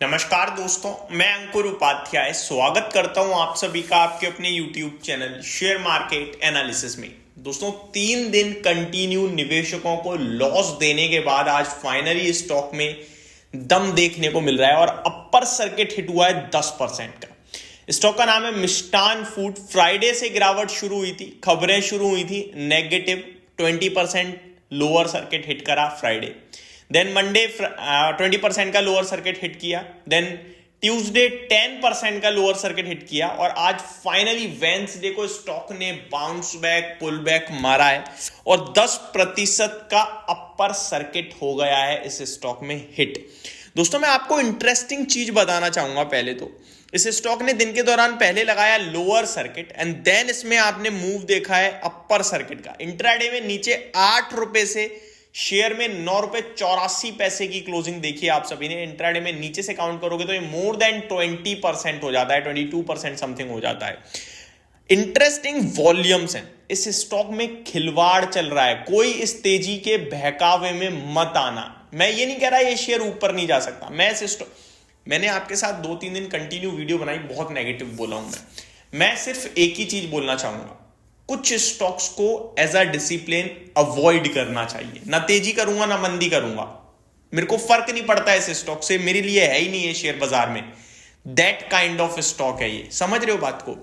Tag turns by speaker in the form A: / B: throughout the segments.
A: नमस्कार दोस्तों, मैं अंकुर उपाध्याय स्वागत करता हूं आप सभी का आपके अपने YouTube channel share market analysis में। दोस्तों 3 दिन कंटिन्यू निवेशकों को लॉस देने के बाद आज फाइनली स्टॉक में दम देखने को मिल रहा है और अपर सर्किट हिट हुआ है 10% का। स्टॉक का नाम है मिष्ठान फूड। फ्राइडे से गिरावट शुरू हुई थी, खबरें शुरू हुई थी नेगेटिव 20% लोअर सर्किट हिट करा फ्राइडे, देन मंडे 20% का लोअर सर्किट हिट किया, देन ट्यूसडे 10% का लोअर सर्किट हिट किया और आज फाइनली वेंसडे को स्टॉक ने बाउंस बैक पुल बैक मारा है और 10% का अपर सर्किट हो गया है इस स्टॉक में हिट। दोस्तों मैं आपको इंटरेस्टिंग चीज बताना चाहूंगा। पहले तो इस स्टॉक ने दिन के दौरान पहले लगाया लोअर सर्किट एंड देन इसमें आपने मूव देखा है अपर सर्किट का। इंट्राडे में नीचे 8 रुपए से शेयर में 9 रुपए 84 पैसे की क्लोजिंग देखी आप सभी ने। इंट्राडे में नीचे से काउंट करोगे तो ये मोर देन 20% हो जाता है, 22% समथिंग हो जाता है। इंटरेस्टिंग वॉल्यूम्स हैं इस स्टॉक में, खिलवाड़ चल रहा है। कोई इस तेजी के बहकावे में मत आना। मैं ये नहीं कह रहा ये शेयर ऊपर नहीं जा सकता। मैंने आपके साथ 2-3 दिन कंटिन्यू वीडियो बनाई, बहुत नेगेटिव बोला हूं मैं सिर्फ एक ही चीज बोलना चाहूंगा, कुछ स्टॉक्स को एज अ डिसिप्लिन अवॉइड करना चाहिए। ना तेजी करूंगा ना मंदी करूंगा, मेरे को फर्क नहीं पड़ता है इस स्टॉक से, मेरे लिए है ही नहीं है शेयर बाजार में। दैट काइंड ऑफ स्टॉक है ये, समझ रहे हो बात को।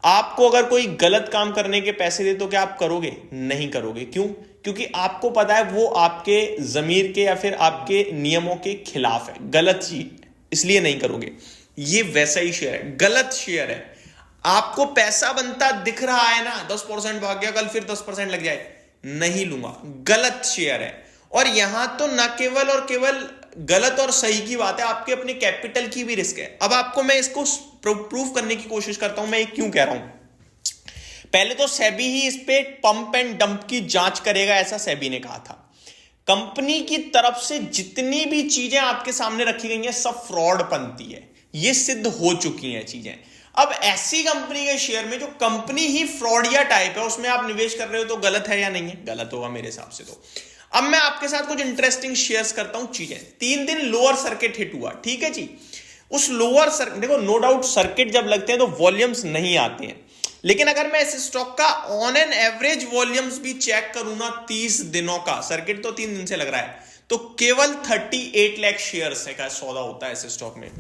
A: आपको अगर कोई गलत काम करने के पैसे दे तो क्या आप करोगे? नहीं करोगे। क्यों? क्योंकि आपको पता है वो आपके जमीर के या फिर आपके नियमों के खिलाफ है, गलत चीज, इसलिए नहीं करोगे। ये वैसा ही शेयर है, गलत शेयर है। आपको पैसा बनता दिख रहा है ना, 10% भाग गया, कल फिर 10% लग जाए, नहीं लूंगा, गलत शेयर है। और यहां तो न केवल और केवल गलत और सही की बात है, आपके अपने कैपिटल की भी रिस्क है। अब आपको मैं इसको प्रूव करने की कोशिश करता हूं, मैं क्यों कह रहा हूं। पहले तो सेबी ही इस पे पंप एंड डंप की जांच करेगा, ऐसा सेबी ने कहा था। कंपनी की तरफ से जितनी भी चीजें आपके सामने रखी गई हैं सब फ्रॉड बनती है, ये सिद्ध हो चुकी हैं चीजें। अब ऐसी कंपनी के शेयर में जो कंपनी ही फ्रॉडिया टाइप है उसमें आप निवेश कर रहे हो तो गलत है या नहीं है? गलत होगा मेरे हिसाब से तो। अब मैं आपके साथ कुछ इंटरेस्टिंग शेयर्स करता हूं चीजें। 3 दिन लोअर सर्किट हिट हुआ, ठीक है जी। उस लोअर सर्किट, देखो नो डाउट सर्किट जब लगते हैं तो वॉल्यूम्स नहीं आते हैं, लेकिन अगर मैं इस स्टॉक का ऑन एन एवरेज वॉल्यूम्स भी चेक करूं ना 30 दिनों का, सर्किट तो 3 दिन से लग रहा है, तो केवल 38 लाख शेयर्स का सौदा होता है इस स्टॉक में।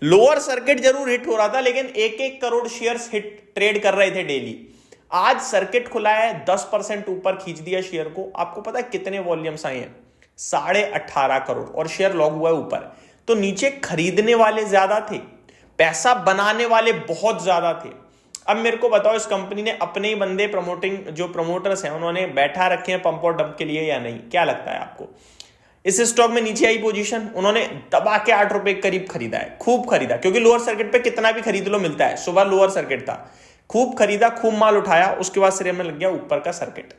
A: लोअर सर्किट जरूर हिट हो रहा था लेकिन 1-1 करोड़ शेयर्स हिट ट्रेड कर रहे थे डेली। आज सर्किट खुला है, 10% ऊपर खींच दिया शेयर को। आपको पता है कितने वॉल्यूम्स आए हैं? 18.5 करोड़ और शेयर लॉग हुआ है ऊपर। तो नीचे खरीदने वाले ज्यादा थे, पैसा बनाने वाले बहुत ज्यादा थे। अब मेरे को बताओ इस कंपनी ने अपने ही बंदे जो प्रमोटर्स हैं उन्होंने बैठा रखे हैं पंप और डंप के लिए या नहीं? क्या लगता है आपको? इस स्टॉक में नीचे आई पोजीशन, उन्होंने दबा के 8 रुपए के करीब खरीदा है, खूब खरीदा, क्योंकि लोअर सर्किट पे कितना भी खरीद लो मिलता है। सुबह लोअर सर्किट था, खूब खरीदा, खूब माल उठाया, उसके बाद सिरे में लग गया ऊपर का सर्किट।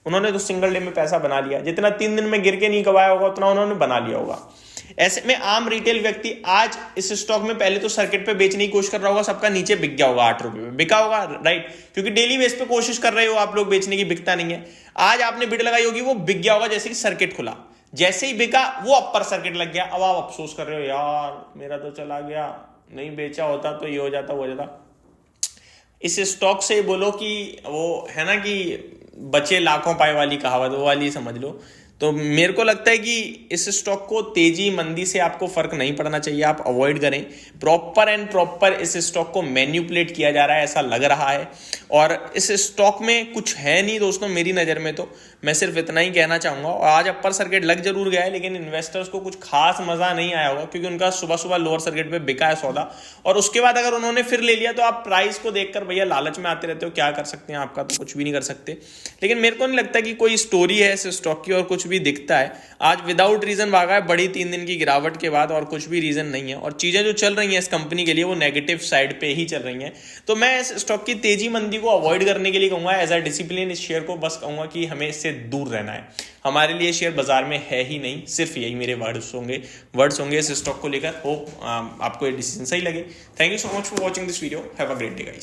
A: उन्होंने तो सिंगल डे में पैसा बना लिया, जितना 3 दिन में गिर के नहीं कमाया होगा उतना उन्होंने बना लिया होगा। ऐसे में आम रिटेल व्यक्ति आज इस स्टॉक में पहले तो सर्किट पे बेचने की कोशिश कर रहा होगा, सबका नीचे बिक गया होगा, 8 रुपए में बिका होगा, राइट? क्योंकि डेली बेस पे कोशिश कर रहे हो आप लोग बेचने की, बिकता नहीं है। आज आपने बिड लगाई होगी, वो बिक गया होगा जैसे कि सर्किट खुला, जैसे ही बिका वो अपर सर्किट लग गया। अब आप अफसोस कर रहे हो, यार मेरा तो चला गया, नहीं बेचा होता तो ये हो जाता, वो हो जाता। इस स्टॉक से बोलो कि वो है ना कि बचे लाखों पाए वाली कहावत, वो वाली समझ लो। तो मेरे को लगता है कि इस स्टॉक को तेजी मंदी से आपको फर्क नहीं पड़ना चाहिए, आप अवॉइड करें। प्रॉपर इस स्टॉक को मैन्युपुलेट किया जा रहा है ऐसा लग रहा है, और इस स्टॉक में कुछ है नहीं दोस्तों मेरी नज़र में। तो मैं सिर्फ इतना ही कहना चाहूँगा। और आज अपर सर्किट लग जरूर गया है लेकिन इन्वेस्टर्स को कुछ खास मजा नहीं आया होगा, क्योंकि उनका सुबह लोअर सर्किट पे बिका है सौदा, और उसके बाद अगर उन्होंने फिर ले लिया तो आप प्राइस को देखकर भैया लालच में आते रहते हो, क्या कर सकते हैं, आपका तो कुछ भी नहीं कर सकते। लेकिन मेरे को नहीं लगता कि कोई स्टोरी है इस स्टॉक की और कुछ भी दिखता है। आज विदाउट रीजन भागा है, बड़ी 3 दिन की गिरावट के बाद, और कुछ भी रीजन नहीं है। और चीजें जो चल रही हैं इस कंपनी के लिए वो नेगेटिव साइड पे ही चल रही हैं। तो मैं इस स्टॉक की तेजी मंदी को अवॉइड करने के लिए कहूंगा, एज अ डिसिप्लिन इस शेयर को बस कहूंगा कि हमें इससे दूर रहना है। हमारे लिए शेयर बाजार में है ही नहीं। सिर्फ यही मेरे वर्ड्स होंगे इस स्टॉक को लेकर। होप आपको ये डिसीजन सही लगे। Thank you so much for watching this video. Have a great day guys.